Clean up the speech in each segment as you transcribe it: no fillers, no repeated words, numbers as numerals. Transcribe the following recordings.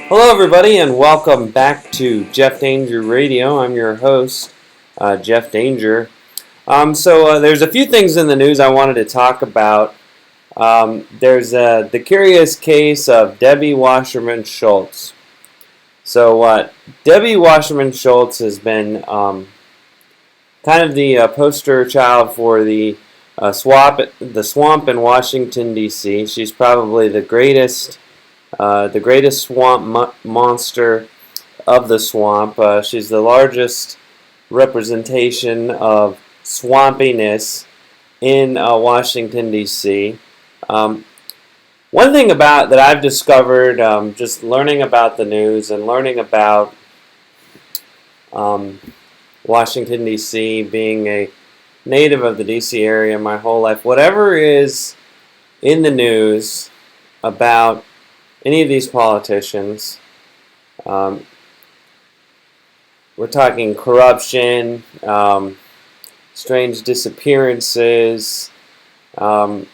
Hello, everybody, and welcome back to Jeff Danger Radio. I'm your host, Jeff Danger. There's a few things in the news I wanted to talk about. There's the curious case of Debbie Wasserman Schultz. Debbie Wasserman Schultz has been kind of the poster child for the swamp in Washington, D.C. She's probably the greatest swamp monster of the swamp. She's the largest representation of swampiness in Washington, D.C. One thing about that I've discovered just learning about the news and learning about Washington, D.C., being a native of the D.C. area my whole life, whatever is in the news about any of these politicians, we're talking corruption, strange disappearances, the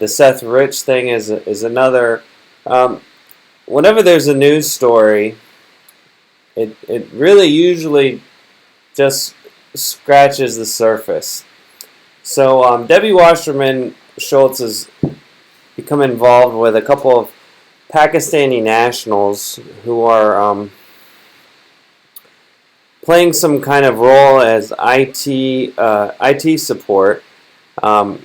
Seth Rich thing is another. Whenever there's a news story, it really usually just scratches the surface. So Debbie Wasserman Schultz has become involved with a couple of Pakistani nationals who are playing some kind of role as IT support. So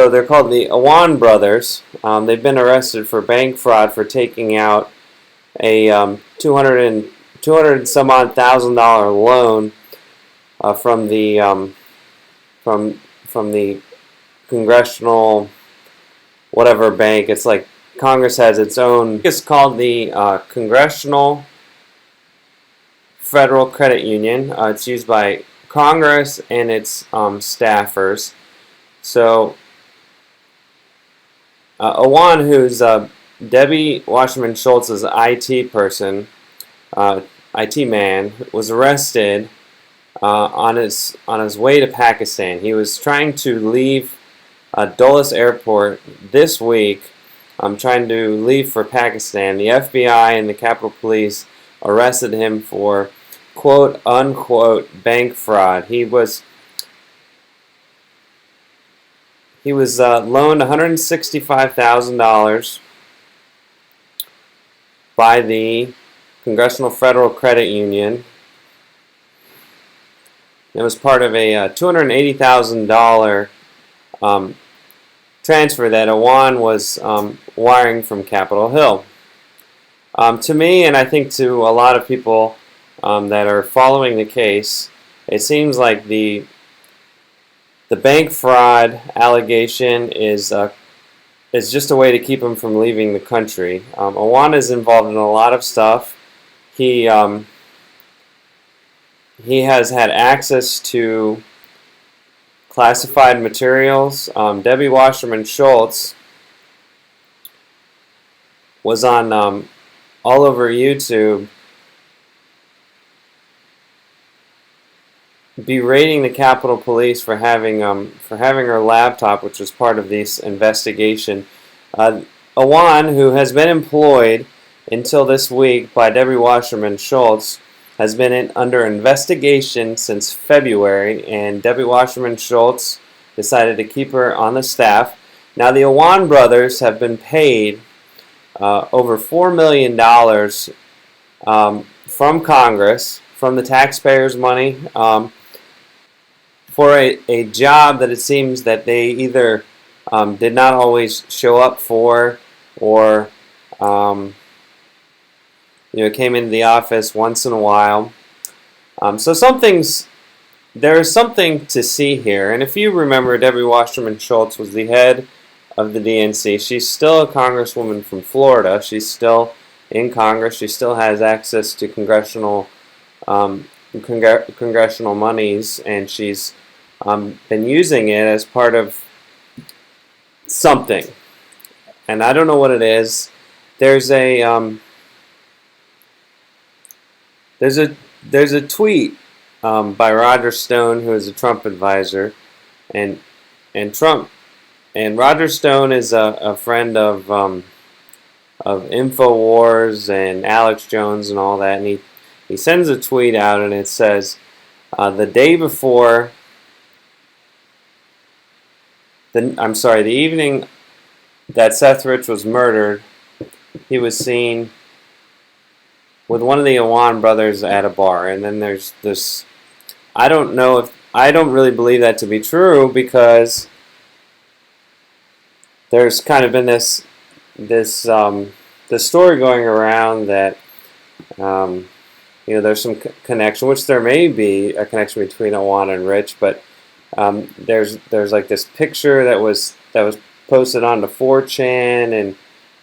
they're called the Awan brothers. They've been arrested for bank fraud for taking out a $200 and some odd $1,000 loan from the congressional whatever bank. It's like Congress has its own. It's called the Congressional Federal Credit Union. It's used by Congress and its staffers. So Awan, who's Debbie Wasserman Schultz's IT person, IT man, was arrested on his way to Pakistan. He was trying to leave Dulles Airport this week. Trying to leave for Pakistan. The FBI and the Capitol Police arrested him for quote unquote bank fraud. He was loaned $165,000 by the Congressional Federal Credit Union. It was part of a $280,000 transfer that Awan was wiring from Capitol Hill. To me, and I think to a lot of people that are following the case, it seems like the bank fraud allegation is just a way to keep him from leaving the country. Awan is involved in a lot of stuff. He has had access to classified materials. Debbie Wasserman Schultz was on all over YouTube berating the Capitol Police for having her laptop, which was part of this investigation. Awan, who has been employed until this week by Debbie Wasserman Schultz, has been under investigation since February, and Debbie Wasserman Schultz decided to keep her on the staff. Now, the Awan brothers have been paid over $4 million from Congress, from the taxpayers' money, for a job that it seems that they either did not always show up for, or came into the office once in a while. There is something to see here. And if you remember, Debbie Wasserman Schultz was the head of the DNC. She's still a congresswoman from Florida. She's still in Congress. She still has access to congressional monies, and she's been using it as part of something. And I don't know what it is. There's a tweet by Roger Stone, who is a Trump advisor, and Trump And Roger Stone is a friend of InfoWars and Alex Jones and all that, and he sends a tweet out, and it says, the day before, the evening that Seth Rich was murdered, he was seen with one of the Awan brothers at a bar. And then there's this, I don't really believe that to be true, because there's kind of been this story going around that there's some connection, which there may be a connection between Awan and Rich, but there's like this picture that was posted onto 4chan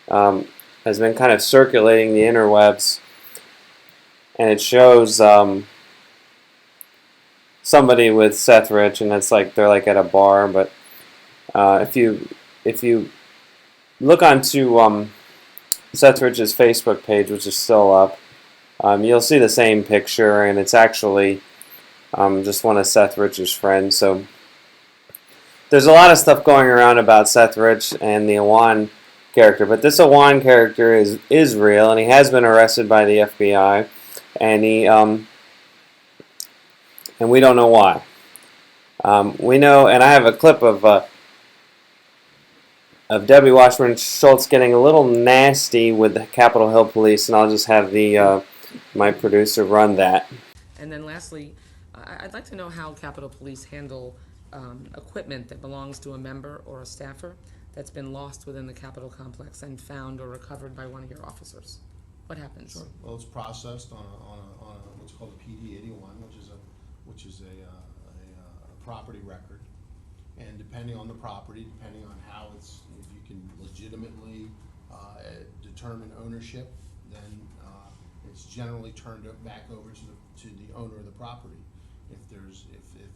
and has been kind of circulating the interwebs, and it shows somebody with Seth Rich, and it's like they're like at a bar. But if you look onto Seth Rich's Facebook page, which is still up, you'll see the same picture, and it's actually just one of Seth Rich's friends. So there's a lot of stuff going around about Seth Rich and the Awan character, but this Awan character is real, and he has been arrested by the FBI, and and we don't know why. We know, and I have a clip of Debbie Wasserman Schultz getting a little nasty with the Capitol Hill Police, and I'll just have my producer run that. And then lastly, I'd like to know how Capitol Police handle equipment that belongs to a member or a staffer that's been lost within the Capitol complex and found or recovered by one of your officers. What happens? Sure. Well, it's processed on a what's called a PD 81, which is a property record, and depending on the property, depending on how if you can legitimately determine ownership, then it's generally turned back over to the owner of the property. If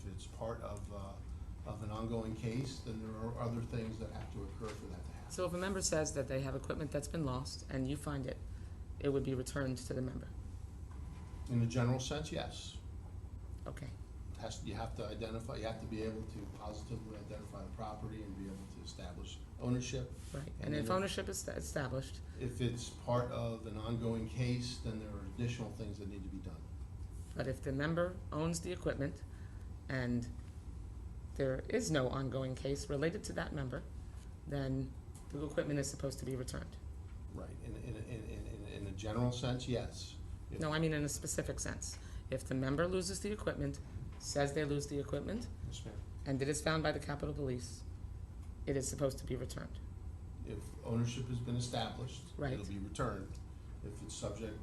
it's part of an ongoing case, then there are other things that have to occur for that to happen. So if a member says that they have equipment that's been lost and you find it, it would be returned to the member? In the general sense, yes. Okay. You have to identify. You have to be able to positively identify the property and be able to establish ownership. Right. And if ownership is established, if it's part of an ongoing case, then there are additional things that need to be done. but if the member owns the equipment and there is no ongoing case related to that member, then the equipment is supposed to be returned. Right. In a general sense, yes. No, I mean in a specific sense. If the member loses the equipment, says they lose the equipment, Yes, ma'am. and it is found by the Capitol Police, it is supposed to be returned. If ownership has been established, Right. it'll be returned. If it's subject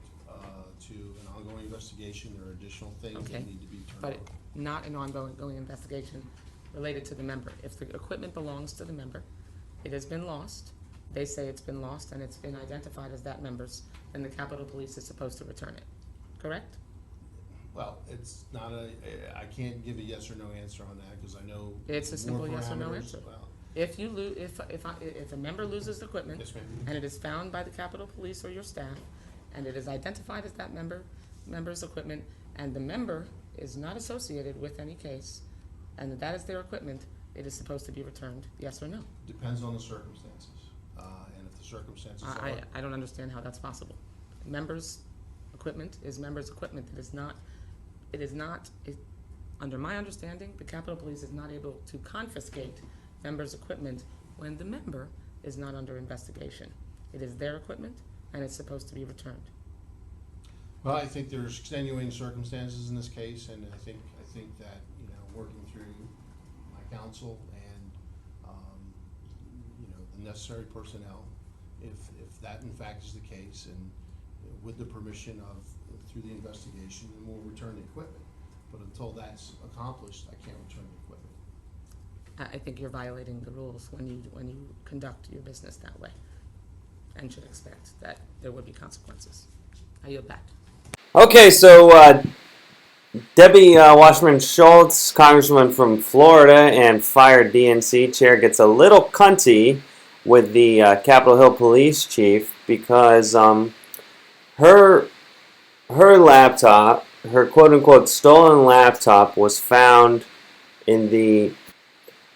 to an ongoing investigation, there are additional things Okay. that need to be turned But over. not an ongoing investigation related to the member. If the equipment belongs to the member, it has been lost, they say it's been lost and it's been identified as that member's, then the Capitol Police is supposed to return it. Correct? Well, it's not I can't give a yes or no answer on that because I know. It's a simple more yes or no parameters. answer. Well, If you if a member loses the equipment yes, ma'am. and it is found by the Capitol Police or your staff, and it is identified as that member's equipment, and the member is not associated with any case, and that is their equipment, it is supposed to be returned, yes or no? Depends on the circumstances. And if the circumstances are. I don't understand how that's possible. Members' equipment is members' equipment. Under my understanding, the Capitol Police is not able to confiscate members' equipment when the member is not under investigation. It is their equipment, and it's supposed to be returned. Well, I think there's extenuating circumstances in this case, and I think that, working through my counsel and, the necessary personnel, if that in fact is the case, and with the permission through the investigation, then we'll return the equipment. But until that's accomplished, I can't return the equipment. I think you're violating the rules when you conduct your business that way, and should expect that there would be consequences. I yield back. Okay, so Debbie Wasserman Schultz, congresswoman from Florida and fired DNC chair, gets a little cunty with the Capitol Hill police chief because her laptop, her quote-unquote stolen laptop, was found in the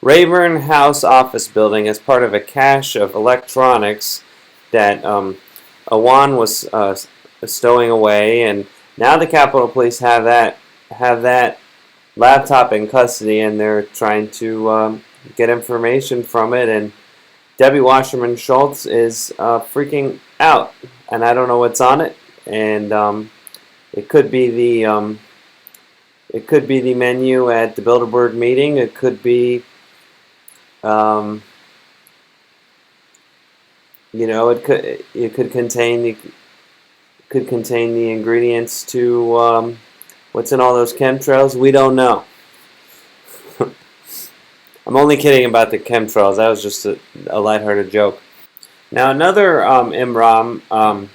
Rayburn House office building as part of a cache of electronics that Awan was stowing away, and now the Capitol Police have that laptop in custody, and they're trying to get information from it. And Debbie Wasserman Schultz is freaking out, and I don't know what's on it. And it could be the menu at the Bilderberg meeting. It could be it could contain the ingredients to what's in all those chemtrails. We don't know. I'm only kidding about the chemtrails. That was just a lighthearted joke. Now another Imran, Alvi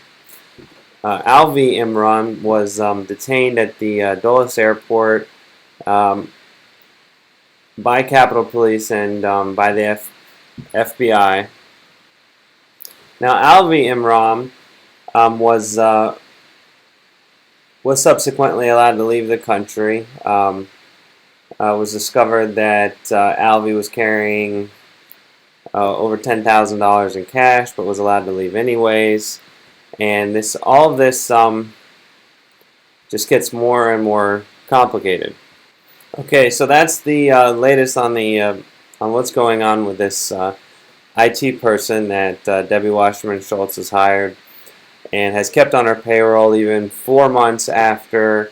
Imran, was detained at the Dulles airport by Capitol Police and by the FBI. Now Alvi Imran was subsequently allowed to leave the country. It was discovered that Alvi was carrying over $10,000 in cash, but was allowed to leave anyways. And all of this just gets more and more complicated. Okay, so that's the latest on what's going on with this IT person that Debbie Wasserman Schultz has hired and has kept on her payroll even 4 months after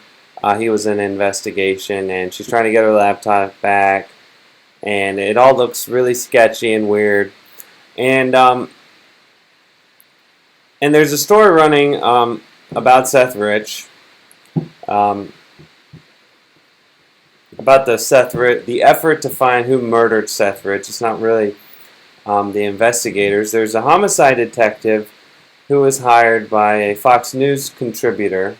he was in investigation, and she's trying to get her laptop back, and it all looks really sketchy and weird. And there's a story running about Seth Rich, about the effort to find who murdered Seth Rich. It's not really the investigators. There's a homicide detective who was hired by a Fox News contributor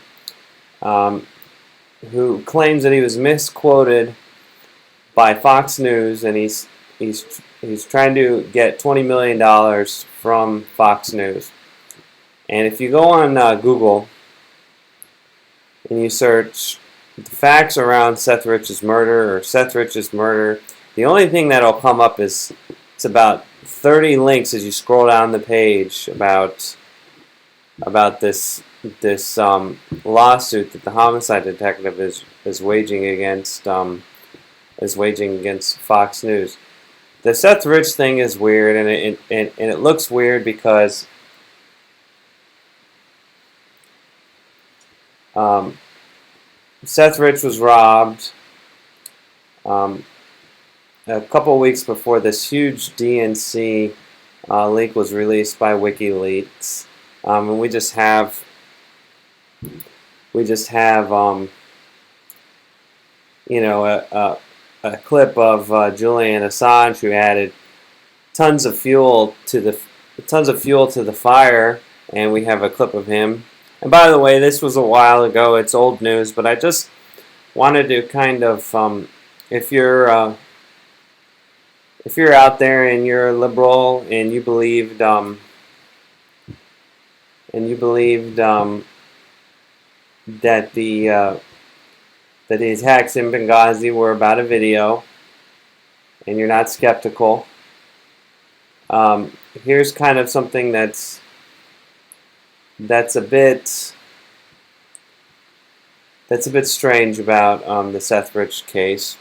who claims that he was misquoted by Fox News, and he's trying to get $20 million from Fox News. And if you go on Google and you search the facts around Seth Rich's murder or Seth Rich's murder, the only thing that'll come up is it's about 30 links as you scroll down the page about this lawsuit that the homicide detective is waging against Fox News. The Seth Rich thing is weird, and it looks weird because Seth Rich was robbed a couple of weeks before this huge DNC leak was released by WikiLeaks, and we just have a clip of Julian Assange, who added tons of fuel to the fire, and we have a clip of him. And by the way, this was a while ago. It's old news, but I just wanted to kind of, if you're out there and you're a liberal and you believed that the attacks in Benghazi were about a video, and you're not skeptical, here's kind of something that's a bit strange about the Seth Rich case.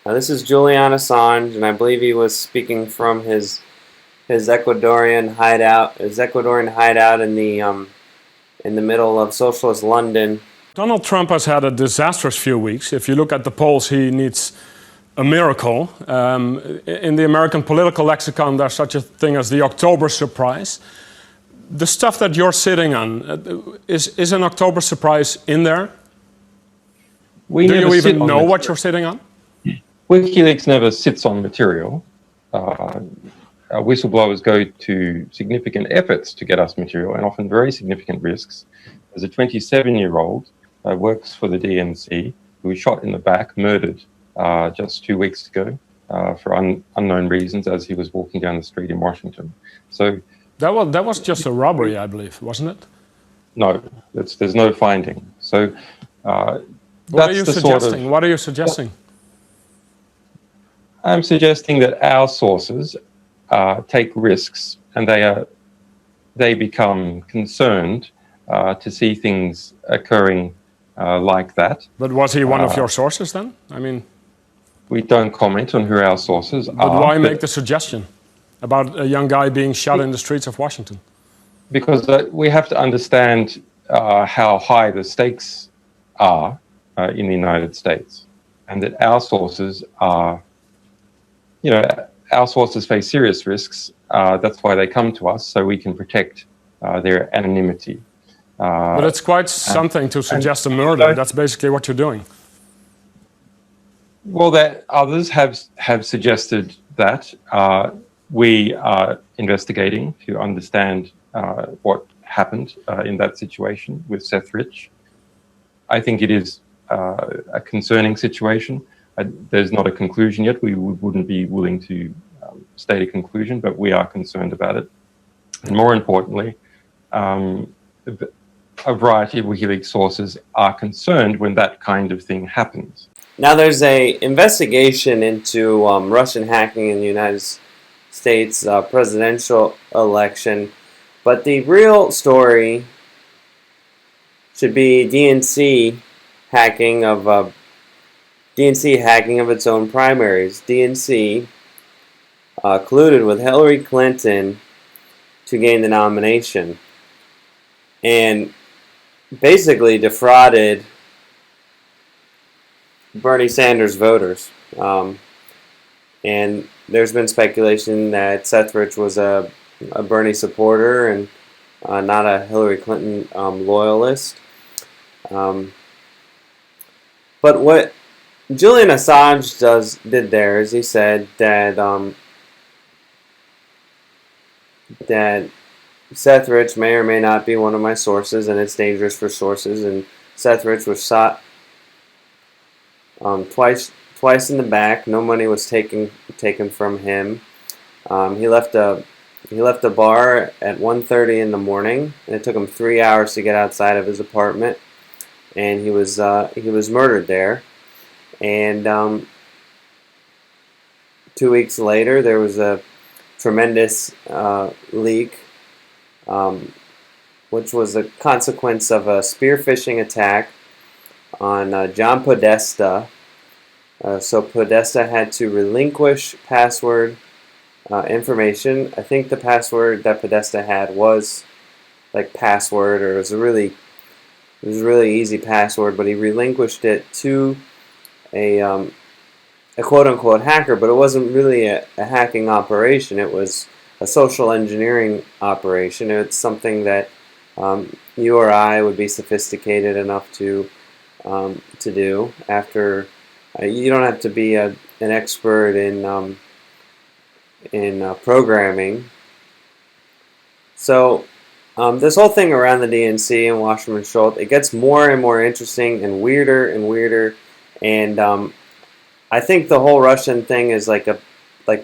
Now, this is Julian Assange, and I believe he was speaking from his Ecuadorian hideout in the middle of socialist London. Donald Trump has had a disastrous few weeks. If you look at the polls, he needs a miracle. In the American political lexicon, there's such a thing as the October surprise. The stuff that you're sitting on, is an October surprise in there? Do you even know what you're sitting on? WikiLeaks never sits on material. Whistleblowers go to significant efforts to get us material, and often very significant risks. There's a 27-year-old works for the DNC who was shot in the back, murdered just 2 weeks ago for unknown reasons as he was walking down the street in Washington. So that was just a robbery, I believe, wasn't it? No, there's no finding. So what are you suggesting? What are you suggesting? I'm suggesting that our sources take risks, and they become concerned to see things occurring like that. But was he one of your sources then? I mean, we don't comment on who our sources but are. why make the suggestion about a young guy being shot in the streets of Washington? Because we have to understand how high the stakes are in the United States, and that our sources are, our sources face serious risks. That's why they come to us, so we can protect their anonymity. But it's quite something to suggest a murder. That's basically what you're doing. Well, that others have suggested that. We are investigating to understand what happened in that situation with Seth Rich. I think it is a concerning situation. There's not a conclusion yet. We wouldn't be willing to state a conclusion, but we are concerned about it. And more importantly, a variety of WikiLeaks sources are concerned when that kind of thing happens. Now there's a investigation into Russian hacking in the United States presidential election, but the real story should be DNC hacking of its own primaries. DNC colluded with Hillary Clinton to gain the nomination and basically defrauded Bernie Sanders voters. And there's been speculation that Seth Rich was a Bernie supporter and not a Hillary Clinton loyalist. But what Julian Assange did there is he said that that Seth Rich may or may not be one of my sources, and it's dangerous for sources. And Seth Rich was shot twice in the back. No money was taken from him. He left a bar at 1:30 in the morning, and it took him 3 hours to get outside of his apartment. And he was murdered there. And 2 weeks later, there was a tremendous leak, which was a consequence of a spearphishing attack on John Podesta. So Podesta had to relinquish password information. I think the password that Podesta had was like password, or it was a really easy password, but he relinquished it to a quote-unquote hacker, but it wasn't really a hacking operation. It was a social engineering operation. It's something that you or I would be sophisticated enough to do. After you don't have to be an expert in programming. So this whole thing around the DNC and Wasserman Schultz, it gets more and more interesting and weirder and weirder. And I think the whole Russian thing is like the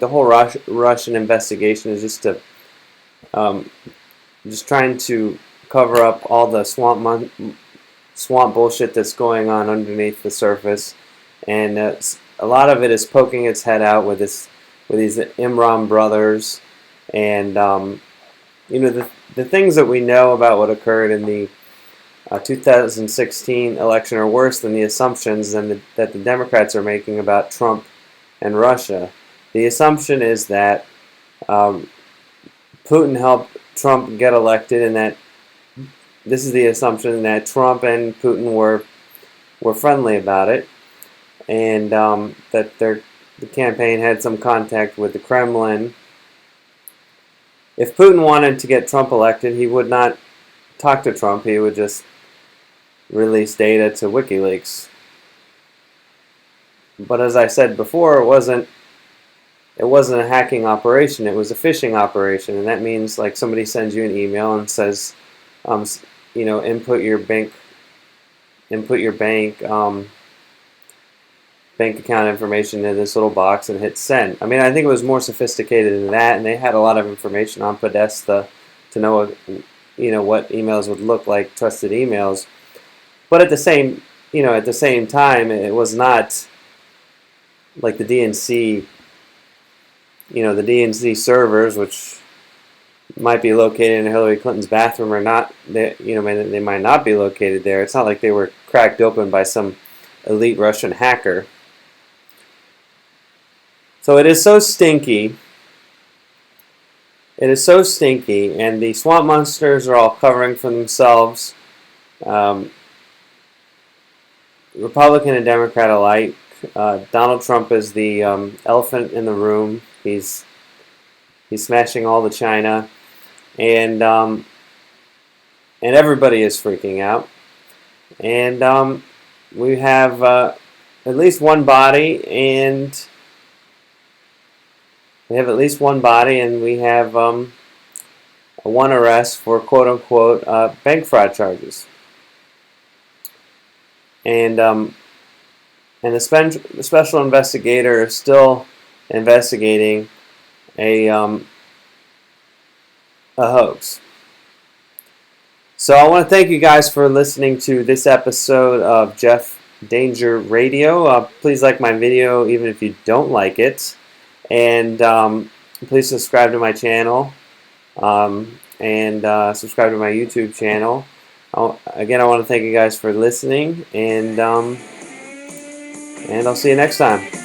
whole Russian investigation is just trying to cover up all the swamp bullshit that's going on underneath the surface, and a lot of it is poking its head out with these Imran brothers, and the things that we know about what occurred in the 2016 election are worse than the assumptions that the Democrats are making about Trump and Russia. The assumption is that Putin helped Trump get elected, and that this is the assumption that Trump and Putin were friendly about it, and that the campaign had some contact with the Kremlin. If Putin wanted to get Trump elected, he would not talk to Trump. He would just release data to WikiLeaks. But as I said before, it wasn't a hacking operation. It was a phishing operation, and that means like somebody sends you an email and says, input your bank account information in this little box and hit send. I mean, I think it was more sophisticated than that, and they had a lot of information on Podesta to know what emails would look like trusted emails. But at the same time, it was not like the DNC the DNC servers, which might be located in Hillary Clinton's bathroom or not. They might not be located there. It's not like they were cracked open by some elite Russian hacker. So it is so stinky. It is so stinky, and the swamp monsters are all covering for themselves. Republican and Democrat alike. Donald Trump is the elephant in the room. He's smashing all the china, and everybody is freaking out. And we have at least one body, and we have one arrest for quote-unquote bank fraud charges. And the special investigator is still investigating a hoax. So I want to thank you guys for listening to this episode of Jeff Danger Radio. Please like my video even if you don't like it. And please subscribe to my channel. And subscribe to my YouTube channel. Again, I want to thank you guys for listening. And I'll see you next time.